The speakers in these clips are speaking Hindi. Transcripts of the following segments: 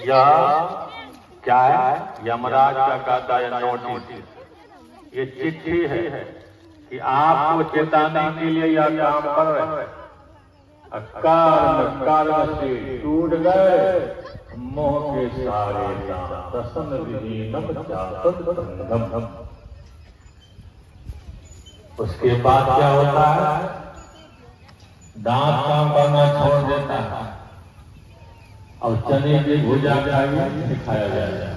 यह क्या है? यमराज का कहता है नोटिस। ये चिट्ठी है कि आपको चेताने के लिए यह काम कर रहे हैं। कर्म से टूट गए मोह के सारे प्रसन्न विहीनम चातम। उसके बाद क्या होता है? दांत काम करना छोड़ देता है और चने की भुजा दिखाया जाता है।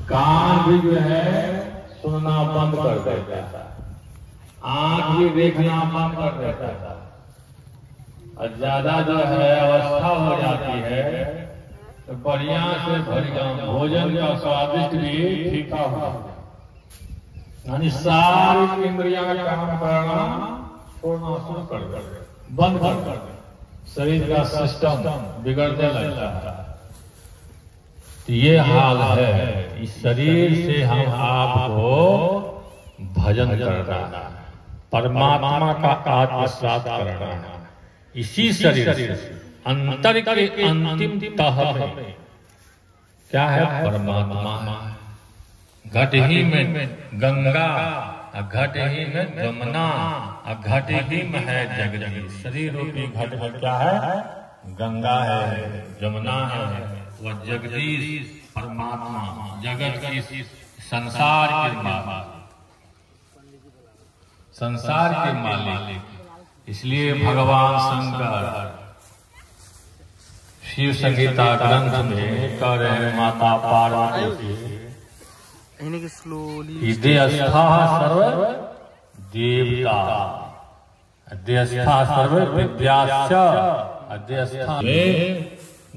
कान भी जो है सुनना बंद कर देता है, आंख भी देखना बंद कर देता है, और ज्यादा जो है अवस्था हो जाती है तो बढ़िया से बढ़िया भोजन का स्वादिष्ट भी फीका हो, यानी सारी इंद्रियां का काम करना छोड़ना शुरू कर दे, बंद कर दे। शरीर का सिस्टम बिगड़ने लगता है। तो ये हाल है। इस शरीर से हम आपको भजन करना, परमात्मा का आत्मसात करना, इसी शरीर से अंतर के अंतिम तह में क्या है? परमात्मा। घट ही में गंगा, घट ही में यमुना, घट ही में है जगदीश। शरीर रूपी घट में क्या है? गंगा है, यमुना है, वह जगदीश परमात्मा, जगत की संसार के मालिक। इसलिए भगवान शंकर शिव संगीता ग्रंथ में कह रहे हैं माता पार्वती देवस्था सर्व देवता, देवस्था सर्व विद्याश्च, देवस्था में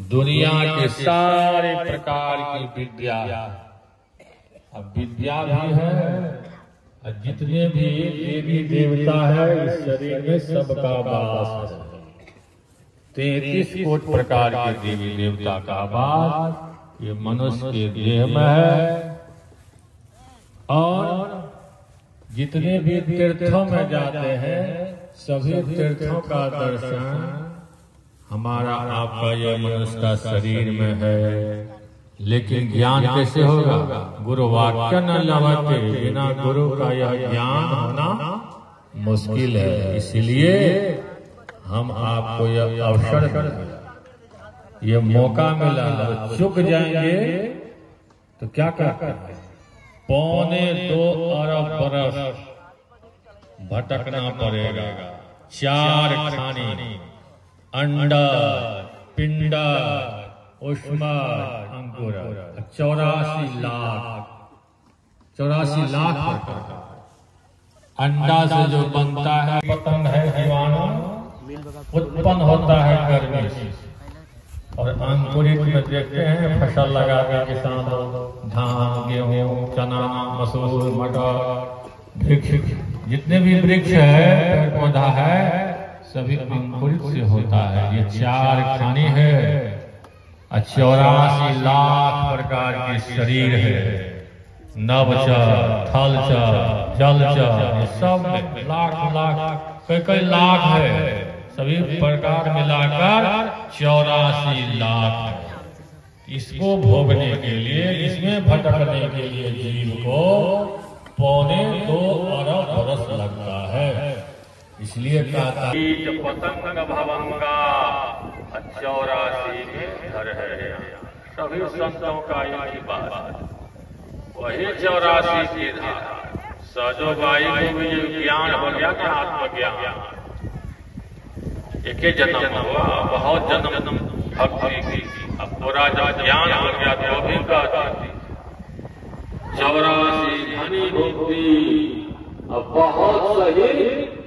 दुनिया के सारे प्रकार की विद्या, अब विद्या भी है, जितने भी देवी देवता है इस शरीर में सबका वास है। 33 कोटि प्रकार के देवी देवता का वास ये मनुष्य के देह में है। और जितने भी तीर्थों में जाते हैं सभी तीर्थों का दर्शन हमारा आपका ये मनुष्य का शरीर में है। लेकिन ज्ञान कैसे होगा? गुरु वाक्य न लभते, बिना गुरु का यह ज्ञान होना मुश्किल है। इसलिए हम आपको यह अवसर मिला, ये मौका मिला। चुक जाएंगे तो क्या करते हैं? 2.25 अरब बरस भटकना पड़ेगा। 4 खानी, अंडा, पिंडा, उष्मा, अंकुर, 84 लाख अंडा से जो बनता है पतंग है, जीवाणु उत्पन्न होता है गर्मी से। और अंकुरित में देखते हैं फसल लगाते किसान लोग, धान, गेहूं, चना, मसूर, मटर, वृक्ष, जितने भी वृक्ष है, पेड़ पौधा है, सभी अंकुरित से होता है। ये 4 खानी है, 84 लाख प्रकार के शरीर है। नभचर, थलचर, जलचर, ये सब लाख कई लाख है। सभी प्रकार मिलाकर 84 लाख। इसको भोगने के लिए, इसमें भटकने के लिए जीव को 2.25 अरब बरस लगता है। इसलिए कहता है पतंग भवंगा 84 में घर है। सभी संतों का यही बात, वही 84 की धारा। सजोबाई को भी ज्ञान हो गया कि आत्मज्ञान। एक ही जन्म हुआ, बहुत जन्म भक्ति की, अब पूरा जब ज्ञान हो गया तो भी कहती 84 घनी भक्ति, अब बहुत सही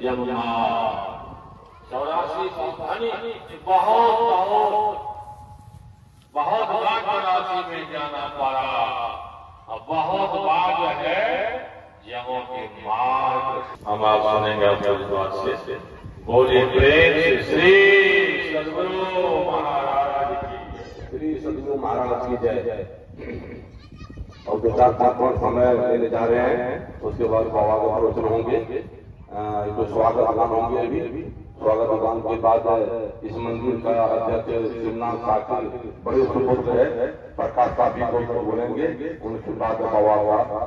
यमुना। 84 घनी, बहुत भाग्य राशि में जाना पड़ा। अब बहुत भाग्य है यमों के मार्ग। हम आप सुनेंगे अपने विश्वास से। बोलिए प्रेम से श्री सद्गुरु महाराज की, श्री सद्गुरु महाराज की जय। और विचारपूर्ण समय लेने जा रहे हैं, उसके बाद बाबा के प्रवचन होंगे, स्वागत होंगे अभी। स्वागत के बाद इस मंदिर का अध्यक्ष शिवनाथ साकी बड़े सुपुत्र है प्रकाश साकी को बोलेंगे, उनके बाद बाबा का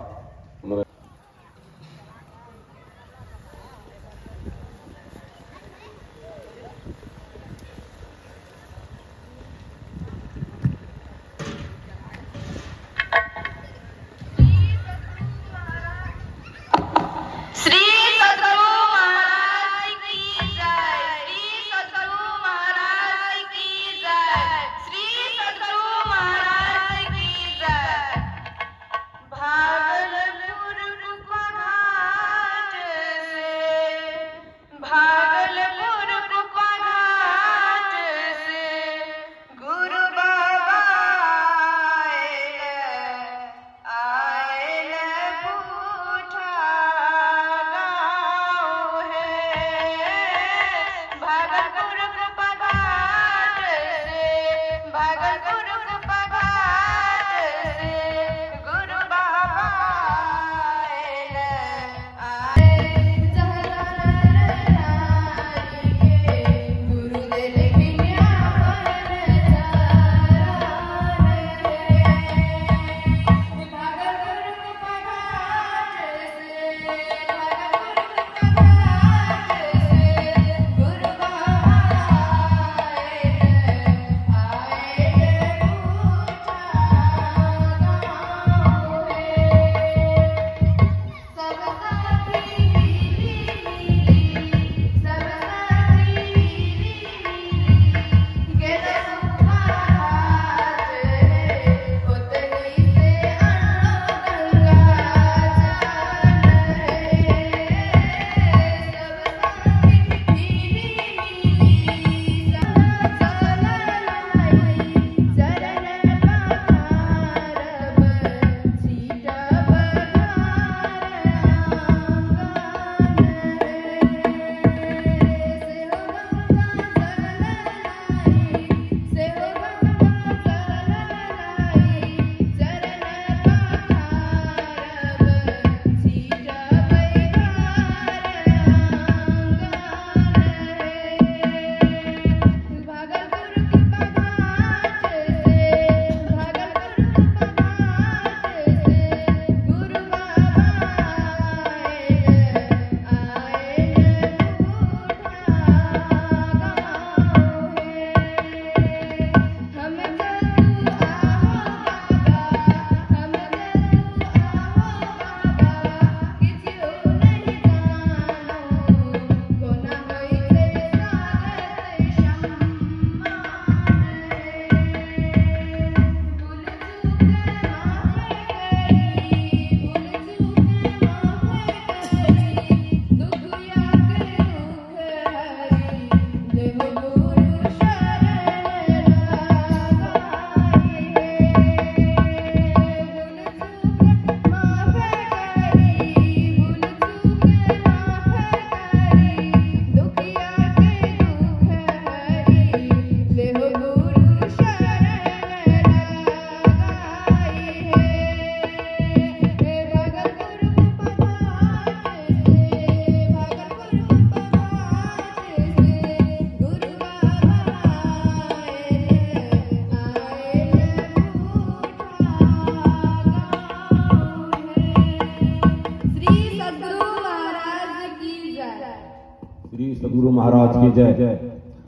सदगुरु महाराज की जय।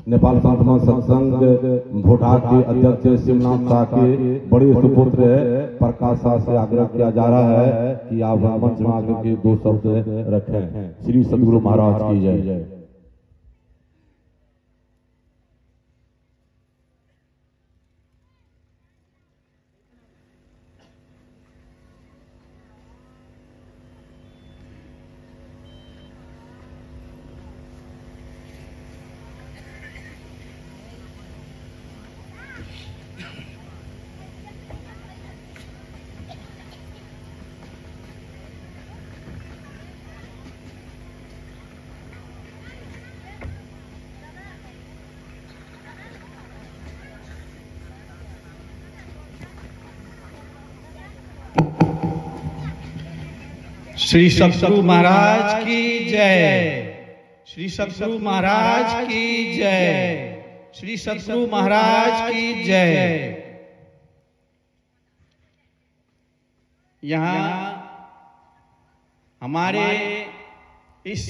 नेपाल संत सत्संग भोटाक के अध्यक्ष शिवनाथ शाह के बड़े सुपुत्र प्रकाश शाह से आग्रह किया जा रहा है कि आप मंच में आकर के 2 शब्द रखें। श्री सदगुरु महाराज की जय। श्री सदगुरु महाराज की जय। श्री सतगुरु महाराज की जय। श्री सतगुरु महाराज की जय। यहाँ हमारे इस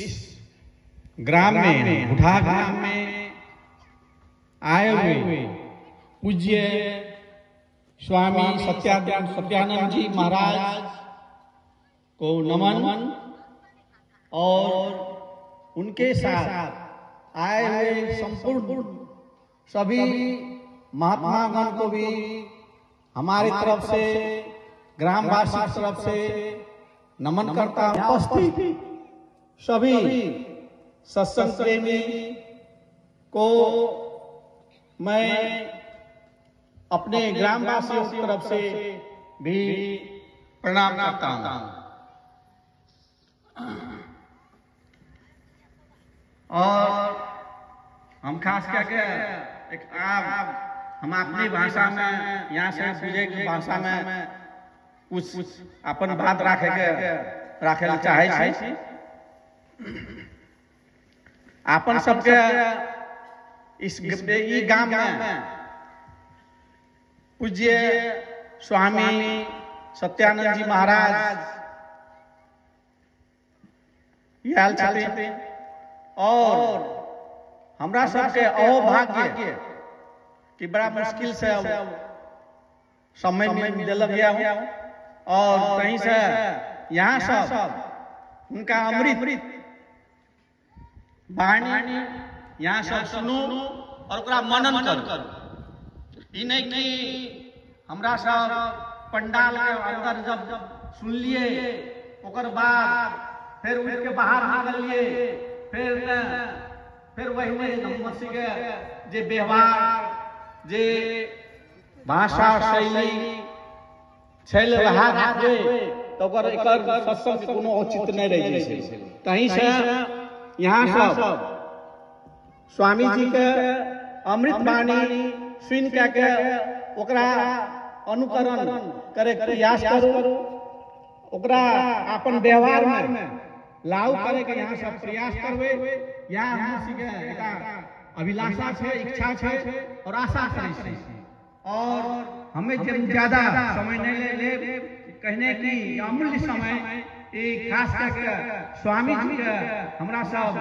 ग्राम में, भुठा ग्राम में आए हुए पूज्य स्वामी सत्यानंद जी महाराज को नमन और उनके साथ आए हुए संपूर्ण सभी महात्मागण को भी हमारी तरफ से, ग्रामवासी की तरफ से नमन करता हूं। उपस्थित सभी सत्संग प्रेमी को मैं अपने ग्रामवासियों की तरफ से भी प्रणाम करता हूं। और हम खास करके हम अपनी भाषा में, यहाँ से विजय की भाषा में कुछ अपन बात रखे चाहे छी। अपन सबके इस गांव में पूज्य स्वामी सत्यानंद जी महाराज आयल छथिन और हमरा सबके अहोभाग्य कि बड़ा मुश्किल से समय में मिल गया और कहीं से यहाँ सब उनका अमृत वाणी यहाँ सब सुनू और ओकरा मनन करू। ई नहीं कि हमरा सब पंडाल के अंदर जब सुन लिए ओकर बाद फिर उठ के बाहर निकलिए, फिर वही मसीह के जे व्यवहार, जे भाषा शैली छैल रहा तो एकर सत्संग कोनो औचित्य नहीं रही छै। तहीं से यहाँ सब स्वामी जी के अमृत वाणी सुन के ओकरा अनुकरण करे प्रयास करू, ओकरा अपन व्यवहार में लागू करे के यहाँ सब प्रयास करबे। यहाँ हमसी के अभिलाषा है, इच्छा है और आशा करे छी। और हमें जब ज्यादा समय नहीं ले कहने की अमूल्य समय खास करके स्वामी जी के हमरा सब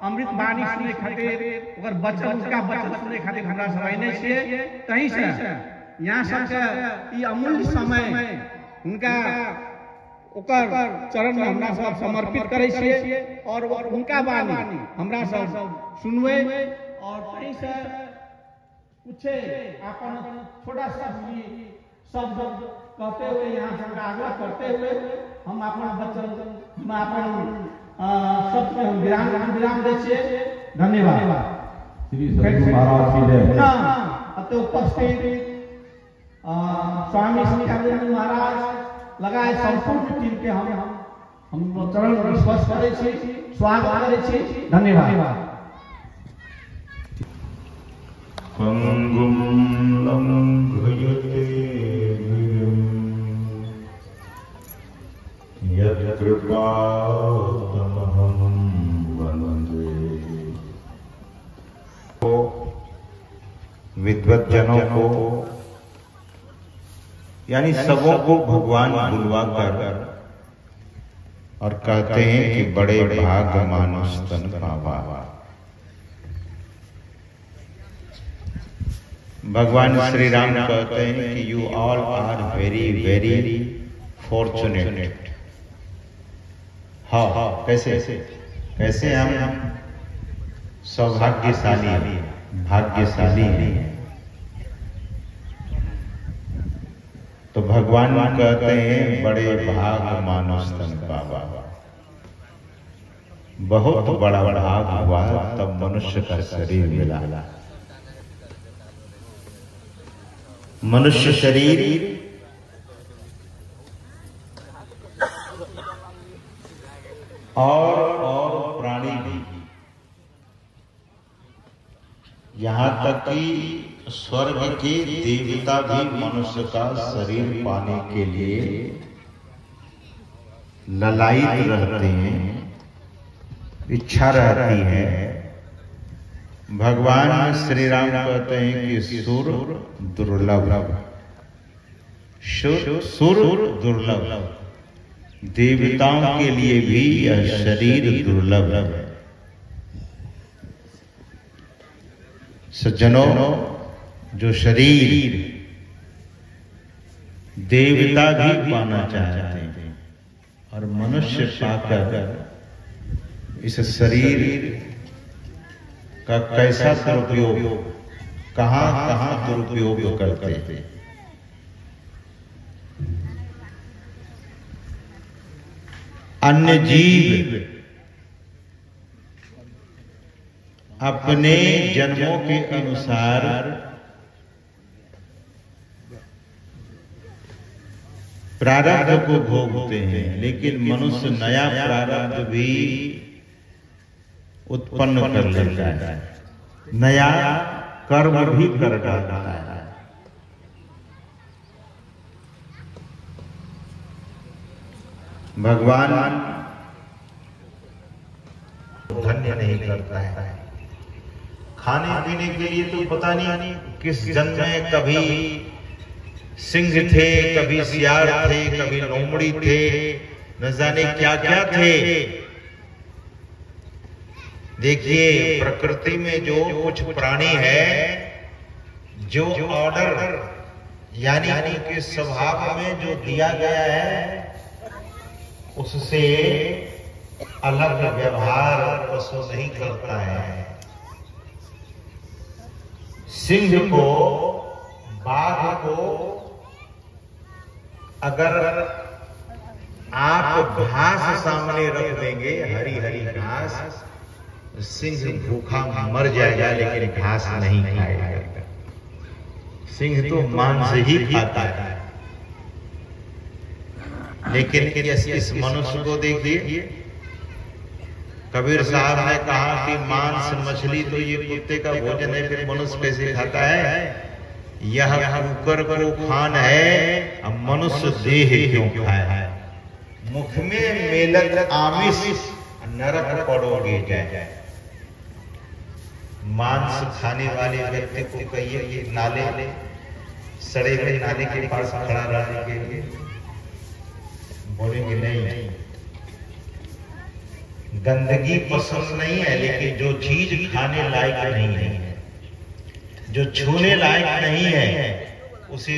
अमृत वाणी सुने खातिर, ओकर बचन, उसका बचन सुने खातिर हमरा सब आइने छियै। तहीं से यहाँ सबके ई अमूल्य समय उनका ओकर चरण में हमरा सब समर्पित करे छियै और उनका वाणी हमरा सब सुनवे। और तहीं से कुछ अपन छोटा सा शब्द कहते हुए, यहाँ से आग्रह करते हुए हम अपना बचन, हम अपन शब्द में विराम दे छियै। धन्यवाद। श्री सतगुरु महाराज की जय। अत उपस्थित स्वामी सत्यानंद महाराज लगाए संपूर्ण टीम के हम चरण विश्वास करे छी, स्वागत करे छी। धन्यवाद। पंगुम लंघयते गिरिं यत्कृपातमहं वन्दे। विद्वज्जनों को यानी सबों को भगवान बुलवा कर और कहते हैं कि बड़े भाग मानुष तन पावा। भगवान श्री राम कहते हैं कि you all are very very fortunate. हाँ, कैसे हम सौभाग्यशाली, भाग्यशाली हैं। तो भगवान कहते हैं बड़े भाग मानुष तन पावा। बहुत बड़ा भाग हुआ तब मनुष्य का शरीर मिला। मनुष्य शरीर और प्राणी भी, यहाँ तक कि स्वर्ग के देवता भी मनुष्य का शरीर पाने के लिए ललायित रहते हैं। इच्छा रहती है। भगवान श्री राम कहते हैं कि सुर दुर्लभ, सुर दुर्लभ, देवताओं के लिए भी यह शरीर दुर्लभ है। सज्जनों, जो शरीर देवता भी पाना चाहते हैं और मनुष्य पाकर इस शरीर का कैसा दुरुपयोग, कहां कहां दुरुपयोग करते थे। अन्य जीव अपने जन्मों के अनुसार प्रारब्ध को भोगते हैं, लेकिन मनुष्य नया प्रारब्ध भी उत्पन्न कर लेता है, नया कर्म भी कर डालता है। भगवान धन्य नहीं करता है। खाने पीने के लिए तो पता नहीं किस जन्म में कभी सिंह थे, कभी सियार थे, कभी लोमड़ी थे, न जाने क्या क्या थे। देखिए, प्रकृति में जो कुछ प्राणी है, जो ऑर्डर यानी उनके स्वभाव में जो दिया गया है, उससे अलग व्यवहार पशु नहीं करता है। सिंह को, बाघ को अगर आप घास सामने रख देंगे, हरी हरी घास, सिंह भूखा मर जाएगा, लेकिन घास नहीं खाएगा। सिंह तो मांस ही खाता है। लेकिन इस मनुष्य को देखिए, कबीर साहब ने कहा कि मांस मछली तो ये कुत्ते का भोजन है, फिर मनुष्य कैसे खाता है? यह कुकर को खान है, अब मनुष्य देह क्यों खाए? मुख में मेलत आमिष, नरक पड़ोगे जाए। मांस खाने वाले व्यक्ति को कहिए कि नाले, सड़े हुए नाले के पास खड़ा रहने के लिए बोलेंगे नहीं। गंदगी पसंद नहीं है, लेकिन जो चीज खाने लायक नहीं है, जो छूने लायक नहीं है, उसे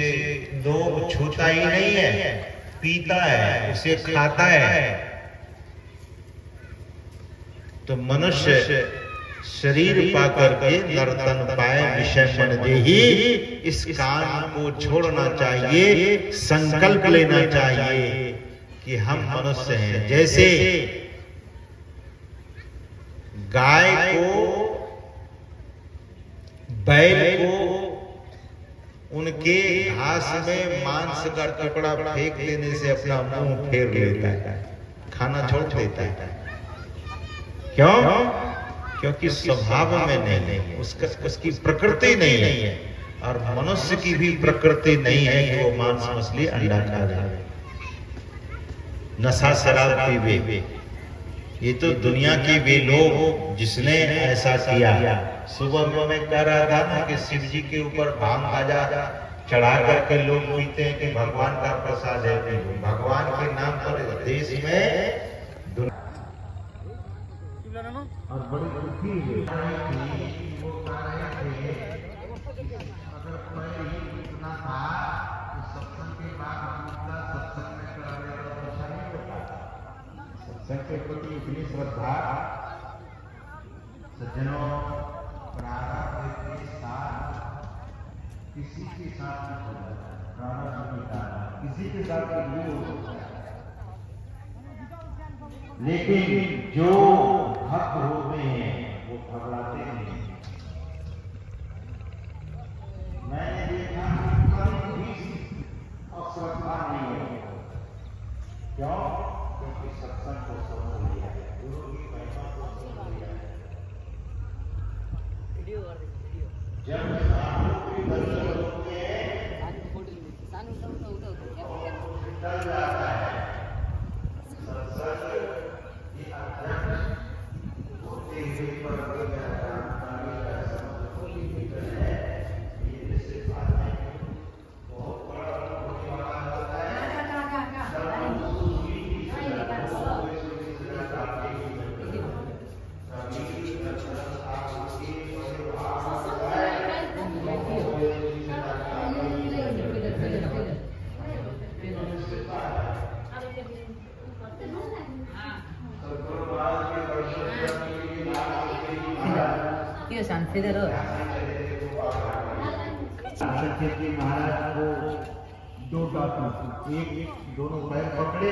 लोग छूता ही नहीं है, पीता है, उसे खाता है। तो मनुष्य शरीर पाकर के नर्तन पाए विषय मन देही, इस काम को छोड़ना चाहिए, संकल्प लेना चाहिए कि हम मनुष्य हैं। जैसे गाय को, बैल को उनके घास में मांस का टुकड़ा फेंक देने से अपना मुंह फेर लेता है, खाना छोड़ देता है। क्यों? क्योंकि स्वभाव में नहीं है, उसकी प्रकृति नहीं है। और मनुष्य की भी प्रकृति नहीं है कि वो मांस मछली अंडा खा रहे, नशा शराब पीवे। ये तो दुनिया के वे लोग जिसने ऐसा किया। सुबह में मैं कह रहा था ना कि शिव जी के ऊपर भांग खाजा चढ़ा करके लोग पीते हैं कि भगवान का प्रसाद है। भगवान के नाम पर देश में और बड़ी दुखी है। अगर पहले ही इतना था तो सत्संग के बाद सत्संग में सत्संग के प्रति इतनी श्रद्धा। सज्जनों, प्रारब्ध के साथ किसी के साथ नहीं हो जाता, प्रारब्ध के साथ किसी के साथ नहीं हो सकता। लेकिन जो भक्त होते हैं वो घबराते नहीं। मैंने देखा कभी भी अश्रद्धा नहीं है। क्यों? क्योंकि सत्संग को समझ लिया है, गुरु की महिमा को समझ लिया है। जब साधु की दर्शन होते हैं डर जाता है। सत्संग Io San Federer. सत्यजी महाराज को दो डाकू, एक दोनों पैर पकड़े,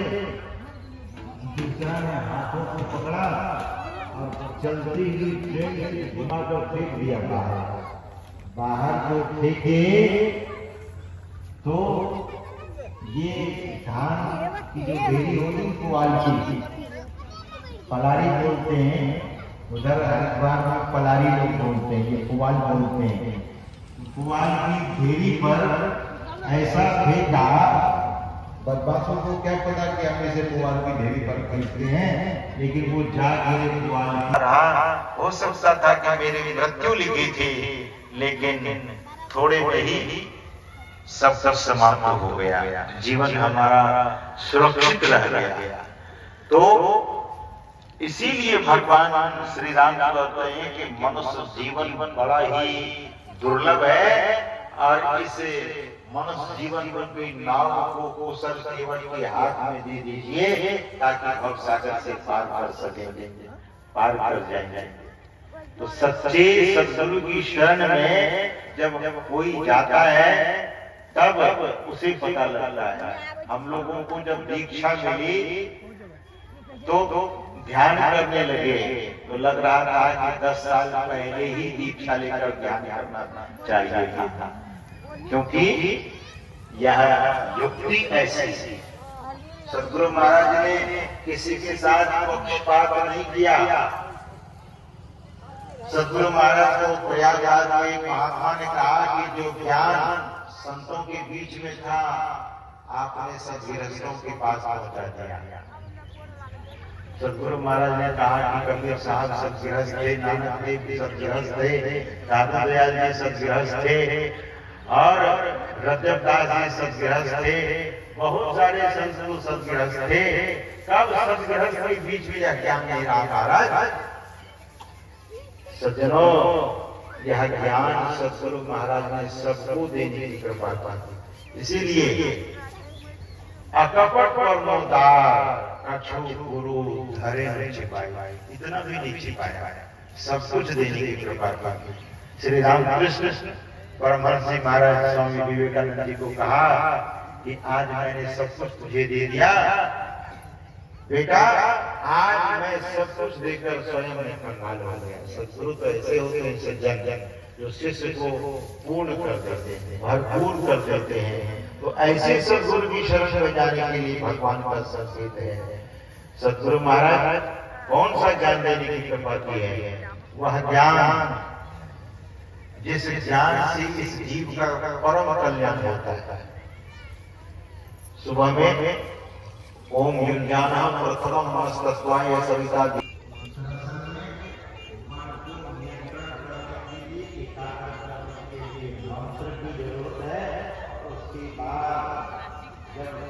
दूसरा ने हाथों को पकड़ा और चलती हुई ट्रेन से घुमाकर फेंक दिया बाहर जो फेंके तो ये धान की जो बेरी होती पुआल की पलारी बोलते हैं, उधर हरिद्वार में पलारी लोग बोलते हैं, ये पुआल बोलते हैं। पुआल की घेरी पर ऐसा फेंका, बदमाशों को क्या पता कि हम इसे पुआल की घेरी पर फेंकते हैं, लेकिन वो जा गिरे पुआल की। हो सकता था कि मेरी मृत्यु लिखी थी, लेकिन थोड़े में ही सब समाप्त हो गया, जीवन हमारा सुरक्षित रह गया। तो इसीलिए भगवान श्री राम कहते हैं कि मनुष्य जीवन बड़ा ही दुर्लभ है, और इस मनुष्य जीवन पर कोई नाव को कोसर केवल के हाथ में दे दीजिए ताकि भव सागर से पार कर सकेंगे, पार कर जाएंगे। तो सच्चे सद्गुरु की शरण में जब कोई जाता है तब उसे पता लगता है। हम लोगों को जब दीक्षा मिली तो ध्यान करने लगे तो लग रहा था कि 10 साल पहले ही दीक्षा लेकर ध्यान करना चाहिए था, क्योंकि यह युक्ति ऐसी। सद्गुरु महाराज ने किसी के साथ पक्षपात नहीं किया। सद्गुरु महाराज को प्रयागराज में महात्मा ने कहा कि जो ज्ञान संतों के बीच में था आपने सब गृहस्थों के पास पहुंचा दिया। सद्गुरु महाराज ने कहा कि कबीर साहब सब गृहस्थ थे, नानक देव भी सब गृहस्थ थे, दादा दयाल जी सब गृहस्थ थे, और रजबदास जी सब गृहस्थ थे, बहुत सारे संत सब गृहस्थ थे। कब सब गृहस्थ के बीच में यह ज्ञान नहीं रहा महाराज? सज्जनों, यह ज्ञान सद्गुरु महाराज ने सबको देने की कृपा की। इसीलिए अकपट और मुर्दार कछु गुरु धरे नहीं छिपाए, इतना भी नहीं छिपाया, सब कुछ देने की कृपा की। श्री रामकृष्ण परमहंस जी महाराज स्वामी विवेकानंद जी को कहा कि आज मैंने सब कुछ तुझे दे दिया बेटा, आज मैं सब कुछ देकर स्वयं में कंगाल हो गया। सद्गुरु तो ऐसे होते हैं सज्जन जो शिष्य को पूर्ण कर देते हैं, भरपूर कर देते हैं। तो ऐसे सद्गुरु की शरण में जाने के लिए भगवान का संकेत है। सद्गुरु महाराज कौन सा ज्ञान देने की कृपा की है? वह ज्ञान जिस ज्ञान से इस जीव का परम कल्याण होता है। सुबह में ओम ज्ञानम प्रथमम मनस्तत्वाय सविता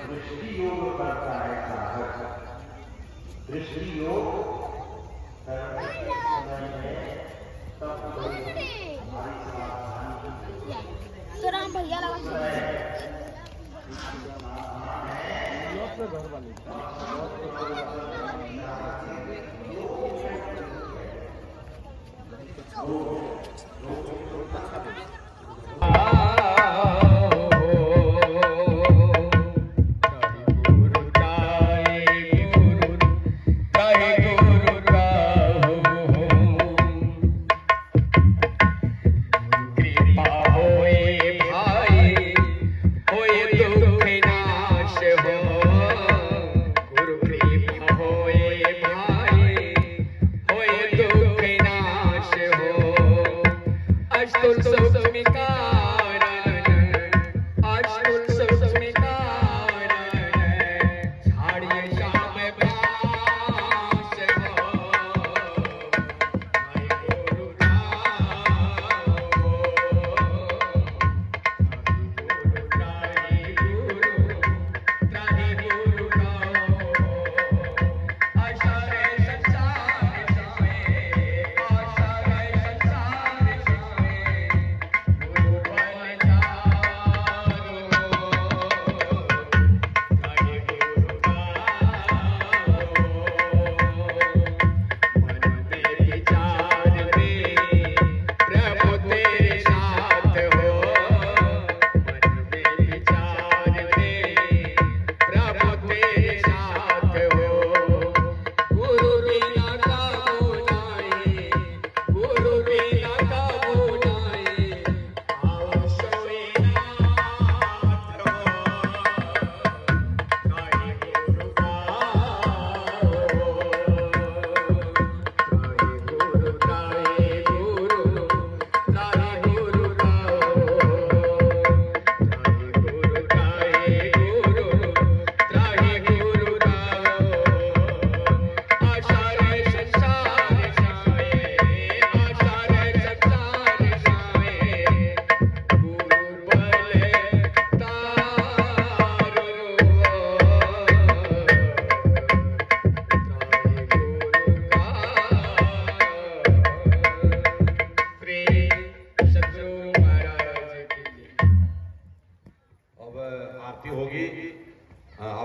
दृष्टि योग करता है साधक, दृष्टि योग तो राम भैया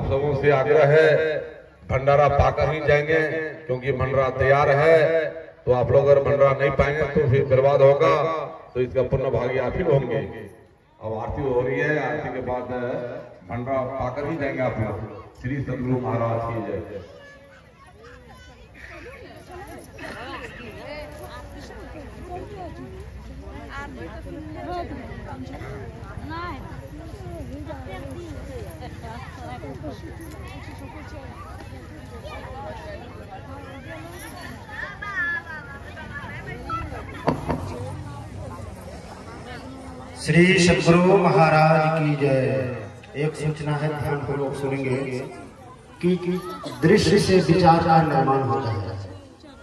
आप सबों से आग्रह है, भंडारा पाकर ही जाएंगे, क्योंकि भंडारा तैयार है। तो आप लोग अगर भंडारा नहीं पाएंगे तो फिर बर्बाद होगा, तो इसका पुण्य भागी आप ही होंगे। अब आरती हो रही है, आरती के बाद भंडारा पाकर ही जाएंगे आप लोग। श्री सदगुरु महाराज की जय। श्री सदगुरु महाराज की जय। एक सूचना है, ध्यानपूर्वक सुनेंगे कि दृश्य से विचार का निर्माण होता है।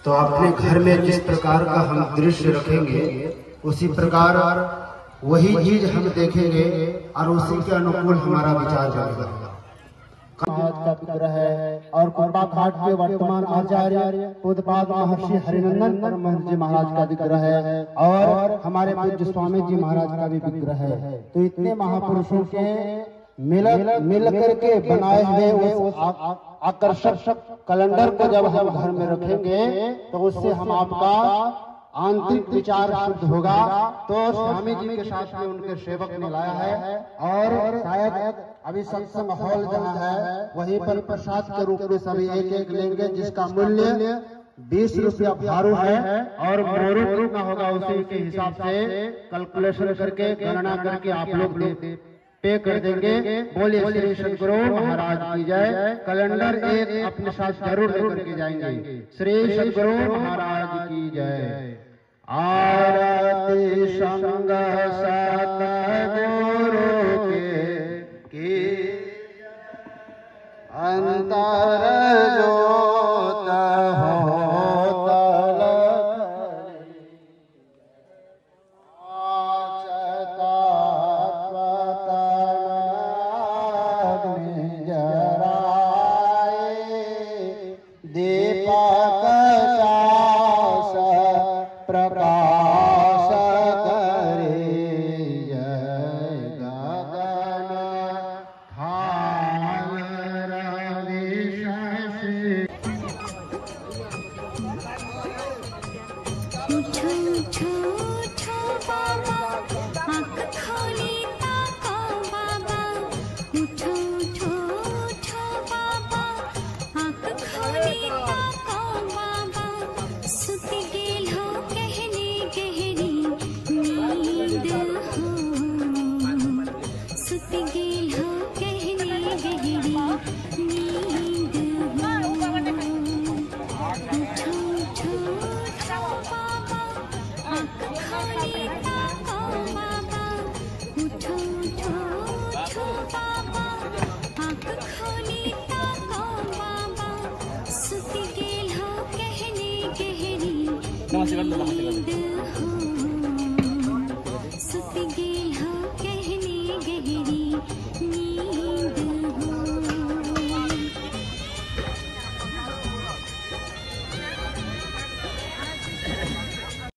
तो अपने घर में जिस प्रकार का हम दृश्य रखेंगे, उसी प्रकार वही चीज हम देखेंगे और उसी के अनुकूल हमारा विचार बनेगा। महाराज का विग्रह है और कुंभा घाट के वर्तमान आचार्य पूज्यपाद महर्षि हरिनंदन परमहंस जी महाराज का विग्रह है और हमारे पूज्य स्वामी जी महाराज का भी विग्रह है। तो इतने महापुरुषों के मिल करके बनाए हुए उस आकर्षक कैलेंडर को जब हम घर में रखेंगे तो उससे हम आपका आंतरिक विचार शुद्ध होगा। तो स्वामी जी के साथ में उनके सेवक ने लाया है और शायद अभी सत्संग हॉल जहाँ है वहीं पर प्रसाद के रूप में सभी एक एक लेंगे, जिसका मूल्य 20 रुपया भारू है और मोरू कितना होगा उसी के हिसाब से कैलकुलेशन करके गणना करके आप लोग पे कर देंगे। बोलिए श्री सदगुरु महाराज की जय। कैलेंडर एक अपने साथ जरूर लेकर के जाएंगे। श्री सदगुरु महाराज की जय। आरती संग सतगुरु के अंतर जोत सुत गेल हो कहने गहरी नींद